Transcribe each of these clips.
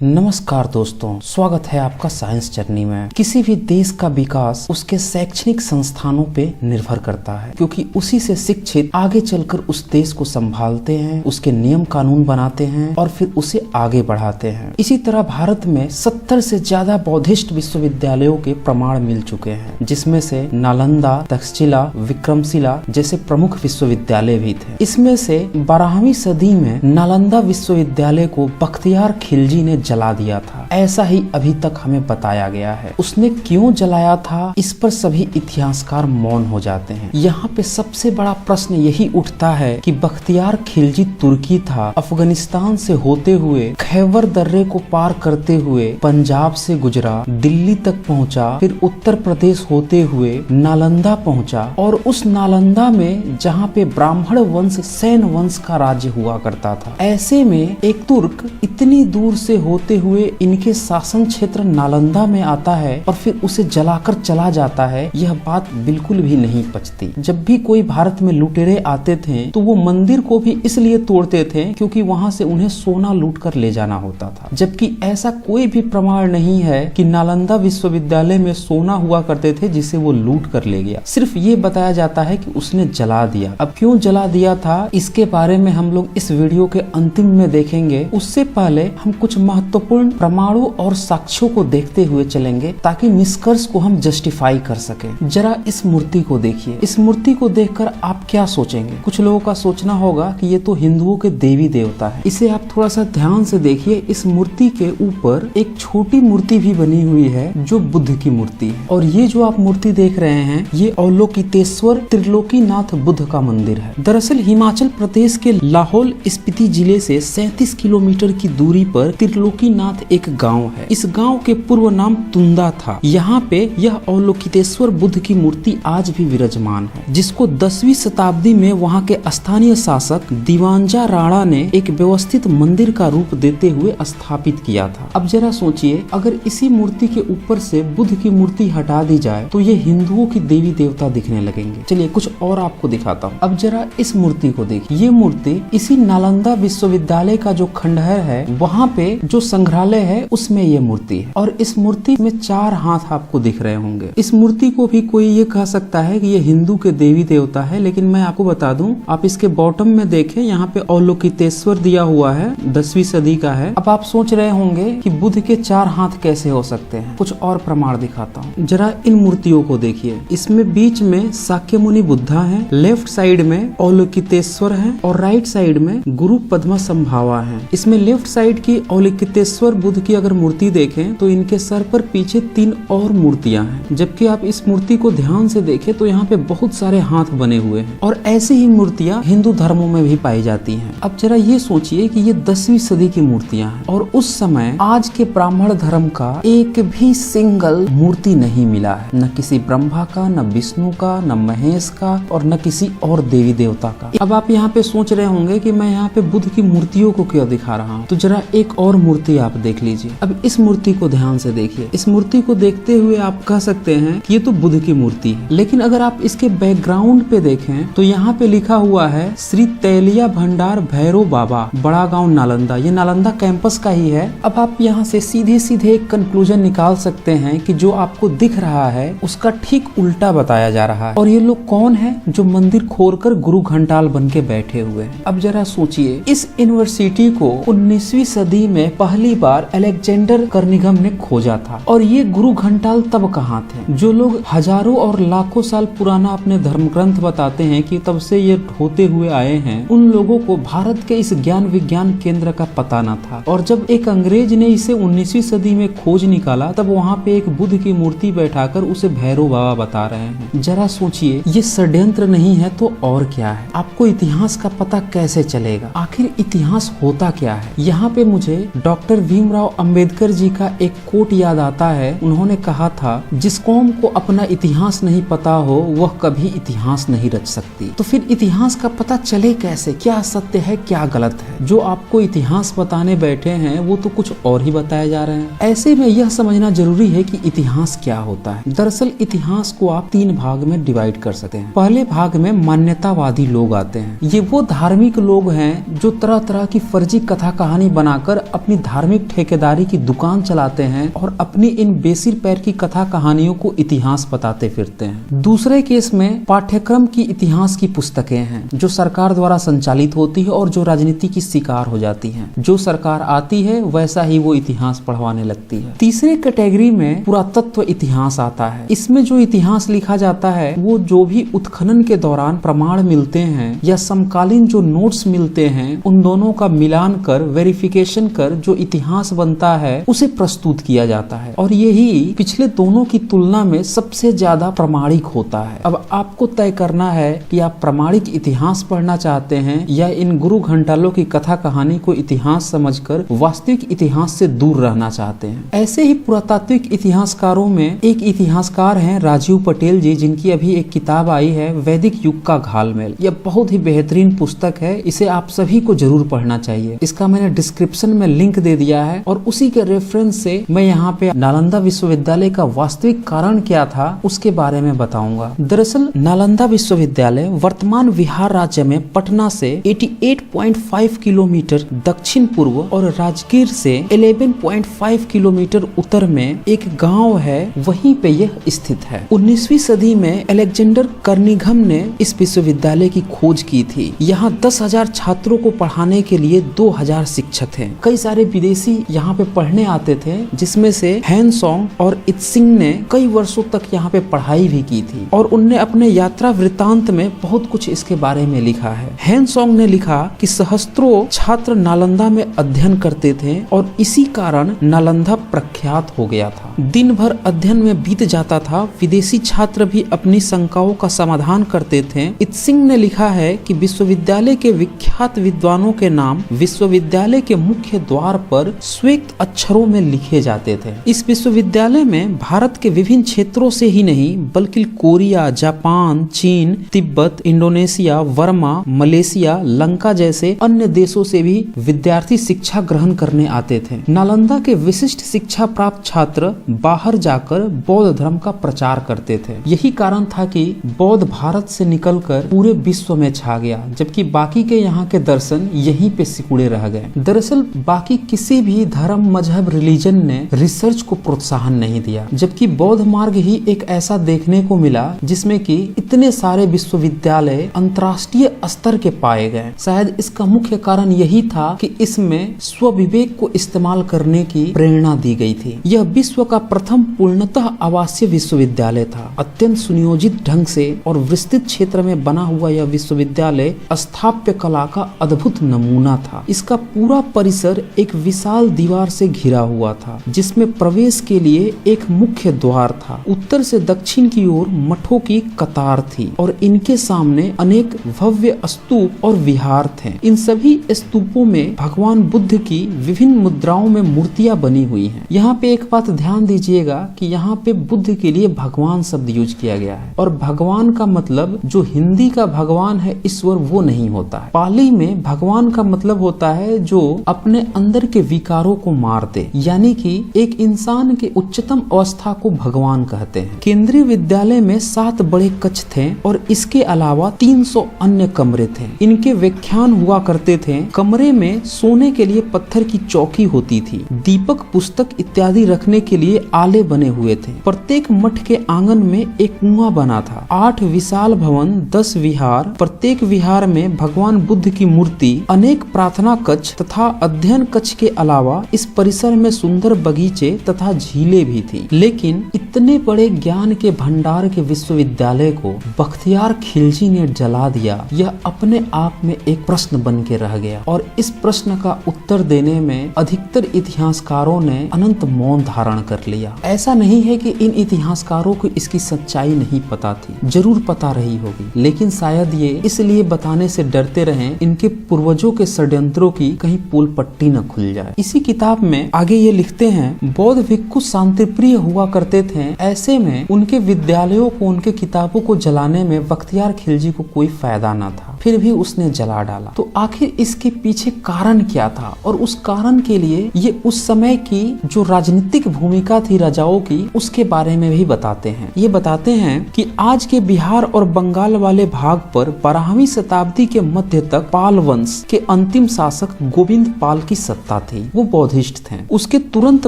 नमस्कार दोस्तों, स्वागत है आपका साइंस जर्नी में। किसी भी देश का विकास उसके शैक्षणिक संस्थानों पे निर्भर करता है, क्योंकि उसी से शिक्षित आगे चलकर उस देश को संभालते हैं, उसके नियम कानून बनाते हैं और फिर उसे आगे बढ़ाते हैं। इसी तरह भारत में 70 से ज्यादा बौद्धिस्ट विश्वविद्यालयों के प्रमाण मिल चुके हैं, जिसमें से नालंदा, तक्षशिला, विक्रमशिला जैसे प्रमुख विश्वविद्यालय भी थे। इसमें से 12वीं सदी में नालंदा विश्वविद्यालय को बख्तियार खिलजी ने जला दिया था। ऐसा ही अभी तक हमें बताया गया है। उसने क्यों जलाया था, इस पर सभी इतिहासकार मौन हो जाते हैं। यहाँ पे सबसे बड़ा प्रश्न यही उठता है कि बख्तियार खिलजी तुर्की था, अफगानिस्तान से होते हुए खैबर दर्रे को पार करते हुए पंजाब से गुजरा, दिल्ली तक पहुँचा, फिर उत्तर प्रदेश होते हुए नालंदा पहुँचा और उस नालंदा में जहाँ पे ब्राह्मण वंश सैन वंश का राज्य हुआ करता था, ऐसे में एक तुर्क इतनी दूर से होते हुए इनके शासन क्षेत्र नालंदा में आता है और फिर उसे जलाकर चला जाता है। यह बात बिल्कुल भी नहीं पचती। जब भी कोई भारत में लुटेरे आते थे तो वो मंदिर को भी इसलिए तोड़ते थे क्योंकि वहां से उन्हें सोना लूट कर ले जाना होता था, जबकि ऐसा कोई भी प्रमाण नहीं है कि नालंदा विश्वविद्यालय में सोना हुआ करते थे जिसे वो लूट कर ले गया। सिर्फ ये बताया जाता है कि उसने जला दिया। अब क्यों जला दिया था, इसके बारे में हम लोग इस वीडियो के अंतिम में देखेंगे। उससे पहले हम कुछ महत्वपूर्ण प्रमाणों और साक्ष्यों को देखते हुए चलेंगे ताकि निष्कर्ष को हम जस्टिफाई कर सकें। जरा इस मूर्ति को देखिए। इस मूर्ति को देखकर आप क्या सोचेंगे? कुछ लोगों का सोचना होगा कि ये तो हिंदुओं के देवी देवता है। इसे आप थोड़ा सा ध्यान से देखिए। इस मूर्ति के ऊपर एक छोटी मूर्ति भी बनी हुई है जो बुद्ध की मूर्ति है, और ये जो आप मूर्ति देख रहे हैं ये अवलोकितेश्वर त्रिलोकीनाथ बुद्ध का मंदिर है। दरअसल हिमाचल प्रदेश के लाहौल स्पीति जिले से 37 किलोमीटर की दूरी पर त्रिलोकीनाथ एक गांव है। इस गांव के पूर्व नाम तुंदा था। यहाँ पे यह अवलोकितेश्वर बुद्ध की मूर्ति आज भी विराजमान है, जिसको 10वीं शताब्दी में वहाँ के स्थानीय शासक दीवानजा राणा ने एक व्यवस्थित मंदिर का रूप देते हुए स्थापित किया था। अब जरा सोचिए, अगर इसी मूर्ति के ऊपर से बुद्ध की मूर्ति हटा दी जाए तो ये हिंदुओं की देवी देवता दिखने लगेंगे। चलिए कुछ और आपको दिखाता हूँ। अब जरा इस मूर्ति को देखिए। ये मूर्ति इसी नालंदा विश्वविद्यालय का जो खंडहर है वहाँ पे जो संग्रहालय है उसमें ये मूर्ति है, और इस मूर्ति में 4 हाथ आपको दिख रहे होंगे। इस मूर्ति को भी कोई ये कह सकता है कि ये हिंदू के देवी देवता है, लेकिन मैं आपको बता दूं, आप इसके बॉटम में देखें, यहाँ पे अवलोकितेश्वर दिया हुआ है, 10वीं सदी का है। अब आप सोच रहे होंगे कि बुद्ध के 4 हाथ कैसे हो सकते हैं। कुछ और प्रमाण दिखाता हूँ। जरा इन मूर्तियों को देखिए। इसमें बीच में शाक्यमुनि बुद्धा है, लेफ्ट साइड में अवलोकितेश्वर है और राइट साइड में गुरु पद्मा संभावा है। इसमें लेफ्ट साइड की अवलोकितेश्वर बुद्ध की अगर मूर्ति देखें तो इनके सर पर पीछे 3 और मूर्तियां हैं, जबकि आप इस मूर्ति को ध्यान से देखें तो यहाँ पे बहुत सारे हाथ बने हुए हैं, और ऐसी ही मूर्तियां हिंदू धर्मों में भी पाई जाती हैं। अब जरा ये सोचिए कि ये 10वीं सदी की मूर्तियां हैं, और उस समय आज के ब्राह्मण धर्म का एक भी सिंगल मूर्ति नहीं मिला है, न किसी ब्रह्मा का, न विष्णु का, न महेश का, और न किसी और देवी देवता का। अब आप यहाँ पे सोच रहे होंगे कि मैं यहाँ पे बुद्ध की मूर्तियों को क्यों दिखा रहा हूँ, तो जरा एक और मूर्ति आप देख लीजिए। अब इस मूर्ति को ध्यान से देखिए। इस मूर्ति को देखते हुए आप कह सकते हैं कि ये तो बुद्ध की मूर्ति है, लेकिन अगर आप इसके बैकग्राउंड पे देखें तो यहाँ पे लिखा हुआ है श्री तैलिया भंडार भैरव बाबा, बड़ा गांव नालंदा। ये नालंदा कैंपस का ही है। अब आप यहाँ से सीधे सीधे एक कंक्लूजन निकाल सकते हैं कि जो आपको दिख रहा है उसका ठीक उल्टा बताया जा रहा है, और ये लोग कौन है जो मंदिर खोदकर गुरु घंटाल बन के बैठे हुए हैं। अब जरा सोचिए, इस यूनिवर्सिटी को 19वीं सदी में पहली बार अलेक्जेंडर कर्निघन ने खोजा था, और ये गुरु घंटाल तब कहाँ थे? जो लोग हजारों और लाखों साल पुराना अपने धर्म ग्रंथ बताते हैं कि तब से ये होते हुए आए हैं, उन लोगों को भारत के इस ज्ञान विज्ञान केंद्र का पता न था। और जब एक अंग्रेज ने इसे 19वीं सदी में खोज निकाला तब वहाँ पे एक बुद्ध की मूर्ति बैठाकर उसे भैरव बाबा बता रहे हैं। जरा सोचिए, ये षड्यंत्र नहीं है तो और क्या है? आपको इतिहास का पता कैसे चलेगा? आखिर इतिहास होता क्या है? यहाँ पे मुझे डॉक्टर भीमराव अंबेडकर जी का एक कोट याद आता है। उन्होंने कहा था, जिस कौम को अपना इतिहास नहीं पता हो वह कभी इतिहास नहीं रच सकती। तो फिर इतिहास का पता चले कैसे? क्या सत्य है, क्या गलत है? जो आपको इतिहास बताने बैठे हैं वो तो कुछ और ही बताए जा रहे हैं। ऐसे में यह समझना जरूरी है कि इतिहास क्या होता है। दरअसल इतिहास को आप 3 भाग में डिवाइड कर सकते हैं। पहले भाग में मान्यतावादी लोग आते हैं। ये वो धार्मिक लोग हैं जो तरह तरह की फर्जी कथा कहानी बनाकर अपनी धार्मिक ठेकेदारी की दुकान चलाते हैं और अपनी इन बेसिर पैर की कथा कहानियों को इतिहास बताते फिरते हैं। दूसरे केस में पाठ्यक्रम की इतिहास की पुस्तकें हैं जो सरकार द्वारा संचालित होती है और जो राजनीति की शिकार हो जाती हैं। जो सरकार आती है वैसा ही वो इतिहास पढ़वाने लगती है। तीसरे कैटेगरी में पुरातत्व इतिहास आता है। इसमें जो इतिहास लिखा जाता है वो जो भी उत्खनन के दौरान प्रमाण मिलते हैं या समकालीन जो नोट्स मिलते हैं उन दोनों का मिलान कर वेरिफिकेशन कर जो इतिहास बनता है उसे प्रस्तुत किया जाता है और यही पिछले दोनों की तुलना में सबसे ज्यादा प्रमाणिक होता है। अब आपको तय करना है कि आप प्रमाणिक इतिहास पढ़ना चाहते हैं या इन गुरु घंटालों की कथा कहानी को इतिहास समझकर वास्तविक इतिहास से दूर रहना चाहते हैं। ऐसे ही पुरातात्विक इतिहासकारों में एक इतिहासकार हैं राजीव पटेल जी, जिनकी अभी एक किताब आई है वैदिक युग का घालमेल। यह बहुत ही बेहतरीन पुस्तक है, इसे आप सभी को जरूर पढ़ना चाहिए। इसका मैंने डिस्क्रिप्शन में लिंक दे दिया है और उसी के रेफरेंस से मैं यहाँ पे नालंदा विश्वविद्यालय का वास्तविक कारण क्या था उसके बारे में बताऊंगा। दरअसल नालंदा विश्वविद्यालय वर्तमान बिहार राज्य में पटना से 88.5 किलोमीटर दक्षिण पूर्व और राजगीर से 11.5 किलोमीटर उत्तर में एक गांव है, वहीं पे यह स्थित है। 19वीं सदी में अलेक्जेंडर कर्निघन ने इस विश्वविद्यालय की खोज की थी। यहाँ 10,000 छात्रों को पढ़ाने के लिए 2,000 शिक्षक थे। कई सारे विदेशी यहाँ पे पढ़ने आते थे, जिसमें से हैनसोंग और इत्सिंग ने कई वर्षों तक यहाँ पे पढ़ाई भी की थी और उनने अपने यात्रा वृत्तांत में बहुत कुछ इसके बारे में लिखा है। हैनसोंग ने लिखा कि सहस्त्रों छात्र नालंदा में अध्ययन करते थे और इसी कारण नालंदा प्रख्यात हो गया था। दिन भर अध्ययन में बीत जाता था, विदेशी छात्र भी अपनी शंकाओं का समाधान करते थे। इत्सिंग ने लिखा है कि विश्वविद्यालय के विख्यात विद्वानों के नाम विश्वविद्यालय के मुख्य द्वार पर श्वेत अक्षरों में लिखे जाते थे। इस विश्वविद्यालय में भारत के विभिन्न क्षेत्रों से ही नहीं बल्कि कोरिया, जापान, चीन, तिब्बत, इंडोनेशिया, वर्मा, मलेशिया, लंका जैसे अन्य देशों से भी विद्यार्थी शिक्षा ग्रहण करने आते थे। नालंदा के विशिष्ट शिक्षा प्राप्त छात्र बाहर जाकर बौद्ध धर्म का प्रचार करते थे। यही कारण था कि बौद्ध भारत से निकलकर पूरे विश्व में छा गया, जबकि बाकी के यहाँ के दर्शन यहीं पे सिकुड़े रह गए। दरअसल बाकी किसी भी धर्म, मजहब, रिलीजन ने रिसर्च को प्रोत्साहन नहीं दिया, जबकि बौद्ध मार्ग ही एक ऐसा देखने को मिला जिसमें कि इतने सारे विश्वविद्यालय अंतर्राष्ट्रीय स्तर के पाए गए। शायद इसका मुख्य कारण यही था कि इसमें स्वविवेक को इस्तेमाल करने की प्रेरणा दी गई थी। यह विश्व का प्रथम पूर्णतः आवासीय विश्वविद्यालय था। अत्यंत सुनियोजित ढंग से और विस्तृत क्षेत्र में बना हुआ यह विश्वविद्यालय स्थापत्य कला का अद्भुत नमूना था। इसका पूरा परिसर एक विशाल दीवार से घिरा हुआ था, जिसमें प्रवेश के लिए एक मुख्य द्वार था। उत्तर से दक्षिण की ओर मठों की कतार थी और इनके सामने अनेक भव्य स्तूप और विहार थे। इन सभी स्तूपों में भगवान बुद्ध की विभिन्न मुद्राओं में मूर्तियां बनी हुई हैं। यहाँ पे एक बात ध्यान दीजिएगा कि यहाँ पे बुद्ध के लिए भगवान शब्द यूज किया गया है और भगवान का मतलब जो हिंदी का भगवान है ईश्वर वो नहीं होता है। पाली में भगवान का मतलब होता है जो अपने अंदर के विकारों को मार दे, यानी कि एक इंसान के उच्चतम अवस्था को भगवान कहते हैं। केंद्रीय विद्यालय में 7 बड़े कक्ष थे और इसके अलावा 300 अन्य कमरे थे। इनके व्याख्यान हुआ करते थे। कमरे में सोने के लिए पत्थर की चौकी होती थी। दीपक, पुस्तक इत्यादि रखने के लिए आले बने हुए थे। प्रत्येक मठ के आंगन में एक कुआं बना था। 8 विशाल भवन, 10 विहार, प्रत्येक विहार में भगवान बुद्ध की मूर्ति, अनेक प्रार्थना कक्ष तथा अध्ययन कक्ष के अलावा इस परिसर में सुंदर बगीचे तथा झीलें भी थी। लेकिन इतने बड़े ज्ञान के भंडार के विश्वविद्यालय को बख्तियार खिलजी ने जला दिया। यह अपने आप में एक प्रश्न बन के रह गया और इस प्रश्न का उत्तर देने में अधिकतर इतिहासकारों ने अनंत मौन धारण कर लिया। ऐसा नहीं है कि इन इतिहासकारों को इसकी सच्चाई नहीं पता थी, जरूर पता रही होगी, लेकिन शायद ये इसलिए बताने से डरते रहे इनके पूर्वजों के षड्यंत्रों की कहीं पोल पट्टी न खुल जाए। इसी किताब में आगे ये लिखते हैं, बौद्ध भिक्षु शांतिप्रिय हुआ करते थे। ऐसे में उनके विद्यालयों को, उनके किताबों को जलाने में बख्तियार खिलजी को कोई फायदा न था, फिर भी उसने जला डाला। तो आखिर इसके पीछे कारण क्या था और उस कारण के लिए ये उस समय की जो राजनीतिक भूमिका भूमिका थी राजाओं की उसके बारे में भी बताते हैं। ये बताते हैं कि आज के बिहार और बंगाल वाले भाग पर 12वीं शताब्दी के मध्य तक पाल वंश के अंतिम शासक गोविंद पाल की सत्ता थी। वो बौद्धिस्ट थे। उसके तुरंत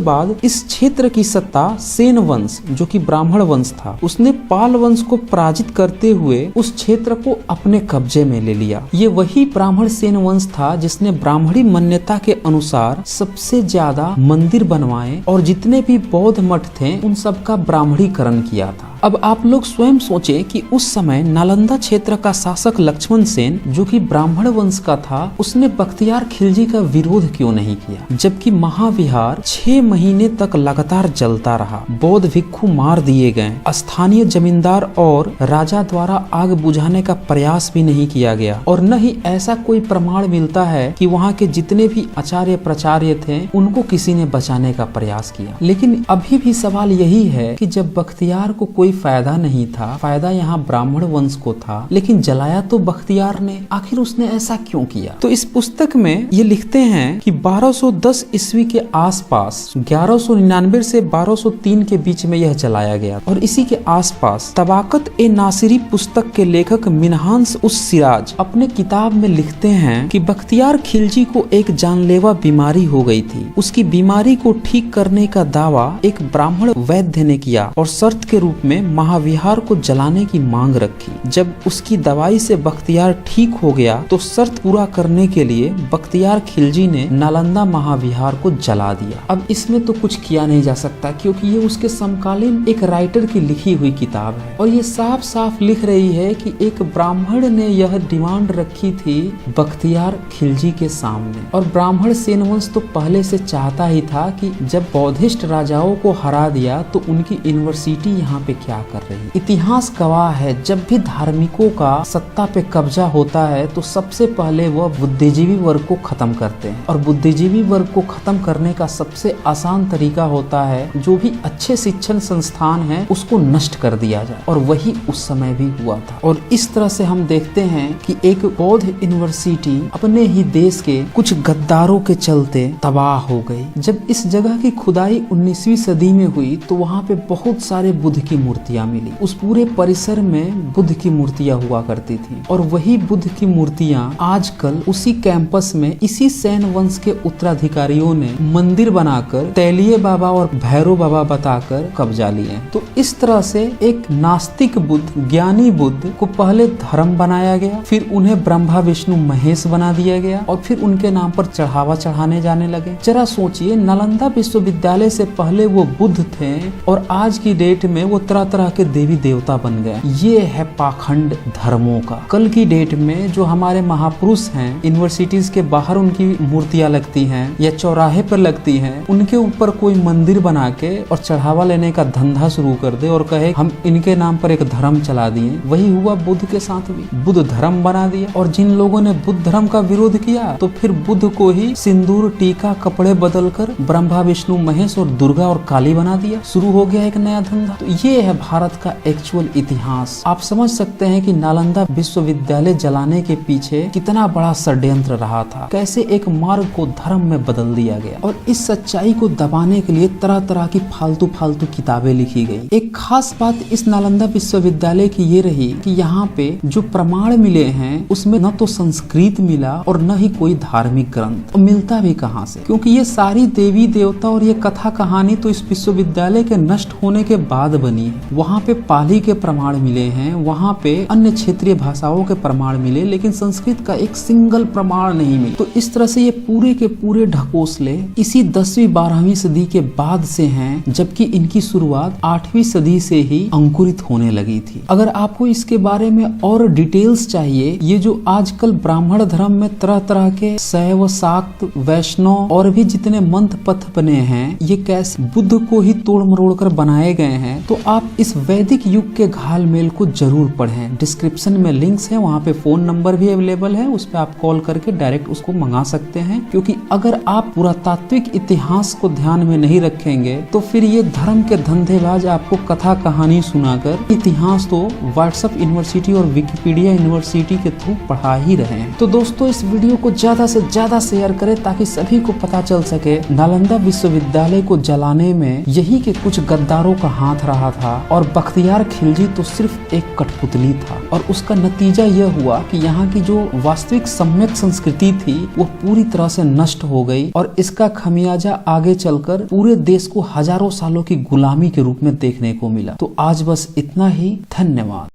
बाद इस क्षेत्र की सत्ता सेन वंश जो कि ब्राह्मण वंश था, उसने पाल वंश को पराजित करते हुए उस क्षेत्र को अपने कब्जे में ले लिया। ये वही ब्राह्मण सेन वंश था जिसने ब्राह्मणी मान्यता के अनुसार सबसे ज्यादा मंदिर बनवाए और जितने भी बौद्ध मठ थे उन सब का ब्राह्मणीकरण किया था। अब आप लोग स्वयं सोचें कि उस समय नालंदा क्षेत्र का शासक लक्ष्मण सेन जो कि ब्राह्मण वंश का था, उसने बख्तियार खिलजी का विरोध क्यों नहीं किया, जबकि महाविहार 6 महीने तक लगातार जलता रहा। बौद्ध भिक्षु मार दिए गए, स्थानीय जमींदार और राजा द्वारा आग बुझाने का प्रयास भी नहीं किया गया और न ही ऐसा कोई प्रमाण मिलता है कि वहाँ के जितने भी आचार्य प्रचार्य थे उनको किसी ने बचाने का प्रयास किया। लेकिन अभी भी सवाल यही है कि जब बख्तियार को कोई फायदा नहीं था, फायदा यहाँ ब्राह्मण वंश को था, लेकिन जलाया तो बख्तियार ने, आखिर उसने ऐसा क्यों किया? तो इस पुस्तक में ये लिखते हैं कि 1210 ईस्वी के आसपास 1199 से 1203 के बीच में यह जलाया गया और इसी के आसपास तबाकत ए नासिरी पुस्तक के लेखक मिनहास उस सिराज अपने किताब में लिखते हैं कि बख्तियार खिलजी को एक जानलेवा बीमारी हो गई थी। उसकी बीमारी को ठीक करने का दावा एक ब्राह्मण वैद्य ने किया और शर्त के रूप में महाविहार को जलाने की मांग रखी। जब उसकी दवाई से बख्तियार ठीक हो गया तो शर्त पूरा करने के लिए बख्तियार खिलजी ने नालंदा महाविहार को जला दिया। अब इसमें तो कुछ किया नहीं जा सकता क्योंकि ये उसके समकालीन एक राइटर की लिखी हुई किताब है और ये साफ साफ लिख रही है कि एक ब्राह्मण ने यह डिमांड रखी थी बख्तियार खिलजी के सामने। और ब्राह्मण सेन वंश तो पहले से चाहता ही था कि जब बौद्धिस्ट राजाओं को हरा दिया तो उनकी यूनिवर्सिटी यहाँ पे क्या कर रही। इतिहास गवाह है जब भी धार्मिकों का सत्ता पे कब्जा होता है तो सबसे पहले वह बुद्धिजीवी वर्ग को खत्म करते हैं और बुद्धिजीवी वर्ग को खत्म करने का सबसे आसान तरीका होता है जो भी अच्छे शिक्षण संस्थान है उसको नष्ट कर दिया जाए और वही उस समय भी हुआ था। और इस तरह से हम देखते हैं कि एक बौद्ध यूनिवर्सिटी अपने ही देश के कुछ गद्दारों के चलते तबाह हो गई। जब इस जगह की खुदाई 19वीं सदी में हुई तो वहाँ पे बहुत सारे बुद्ध की मूर्तियां मिली। उस पूरे परिसर में बुद्ध की मूर्तियां हुआ करती थी और वही बुद्ध की मूर्तियां आजकल उसी कैंपस में इसी सेन वंश के उत्तराधिकारियों ने मंदिर बनाकर तैलिये बाबा और भैरव बाबा बताकर कब्जा लिए। तो इस तरह से एक नास्तिक बुद्ध, ज्ञानी बुद्ध को पहले धर्म बनाया गया, फिर उन्हें ब्रह्मा विष्णु महेश बना दिया गया और फिर उनके नाम पर चढ़ावा चढ़ाने जाने लगे। जरा सोचिए, नालंदा विश्वविद्यालय से पहले वो बुद्ध थे और आज की डेट में वो तरह तरह के देवी देवता बन गए। ये है पाखंड धर्मों का। कल की डेट में जो हमारे महापुरुष हैं, यूनिवर्सिटीज के बाहर उनकी मूर्तियां लगती हैं या चौराहे पर लगती हैं, उनके ऊपर कोई मंदिर बना के और चढ़ावा लेने का धंधा शुरू कर दे और कहे हम इनके नाम पर एक धर्म चला दिए। वही हुआ बुद्ध के साथ भी, बुद्ध धर्म बना दिया। और जिन लोगों ने बुद्ध धर्म का विरोध किया तो फिर बुद्ध को ही सिंदूर, टीका, कपड़े बदलकर ब्रह्मा विष्णु महेश और दुर्गा और काली बना दिया। शुरू हो गया एक नया धंधा। तो ये है भारत का एक्चुअल इतिहास। आप समझ सकते हैं कि नालंदा विश्वविद्यालय जलाने के पीछे कितना बड़ा षड्यंत्र रहा था, कैसे एक मार्ग को धर्म में बदल दिया गया और इस सच्चाई को दबाने के लिए तरह तरह की फालतू फालतू किताबें लिखी गई। एक खास बात इस नालंदा विश्वविद्यालय की ये रही कि यहाँ पे जो प्रमाण मिले हैं उसमें न तो संस्कृत मिला और न ही कोई धार्मिक ग्रंथ। और मिलता भी कहाँ से, क्योंकि ये सारी देवी देवता और ये कथा कहानी तो इस विश्वविद्यालय के नष्ट होने के बाद बनी है। वहाँ पे पाली के प्रमाण मिले हैं, वहाँ पे अन्य क्षेत्रीय भाषाओं के प्रमाण मिले, लेकिन संस्कृत का एक सिंगल प्रमाण नहीं मिला। तो इस तरह से ये पूरे के पूरे ढकोसले इसी 10वीं 12वीं सदी के बाद से हैं, जबकि इनकी शुरुआत 8वीं सदी से ही अंकुरित होने लगी थी। अगर आपको इसके बारे में और डिटेल्स चाहिए, ये जो आजकल ब्राह्मण धर्म में तरह तरह के शैव, शाक्त, वैष्णव और भी जितने मंत्र पथ बने हैं, ये कैसे बुद्ध को ही तोड़ मरोड़ कर बनाए गए हैं, तो आप इस वैदिक युग के घालमेल को जरूर पढ़ें। डिस्क्रिप्शन में लिंक्स है, वहाँ पे फोन नंबर भी अवेलेबल है, उस पर आप कॉल करके डायरेक्ट उसको मंगा सकते हैं। क्योंकि अगर आप पुरातात्विक इतिहास को ध्यान में नहीं रखेंगे तो फिर ये धर्म के धंधेबाज आपको कथा कहानी सुनाकर इतिहास तो व्हाट्सएप यूनिवर्सिटी और विकिपीडिया यूनिवर्सिटी के थ्रू पढ़ा ही रहे हैं। तो दोस्तों इस वीडियो को ज्यादा से ज्यादा शेयर करें ताकि सभी को पता चल सके नालंदा विश्वविद्यालय को जलाने में यही के कुछ गद्दारों का हाथ रहा था और बख्तियार खिलजी तो सिर्फ एक कठपुतली था। और उसका नतीजा यह हुआ कि यहाँ की जो वास्तविक सम्यक संस्कृति थी वो पूरी तरह से नष्ट हो गई और इसका खमियाजा आगे चलकर पूरे देश को हजारों सालों की गुलामी के रूप में देखने को मिला। तो आज बस इतना ही। धन्यवाद।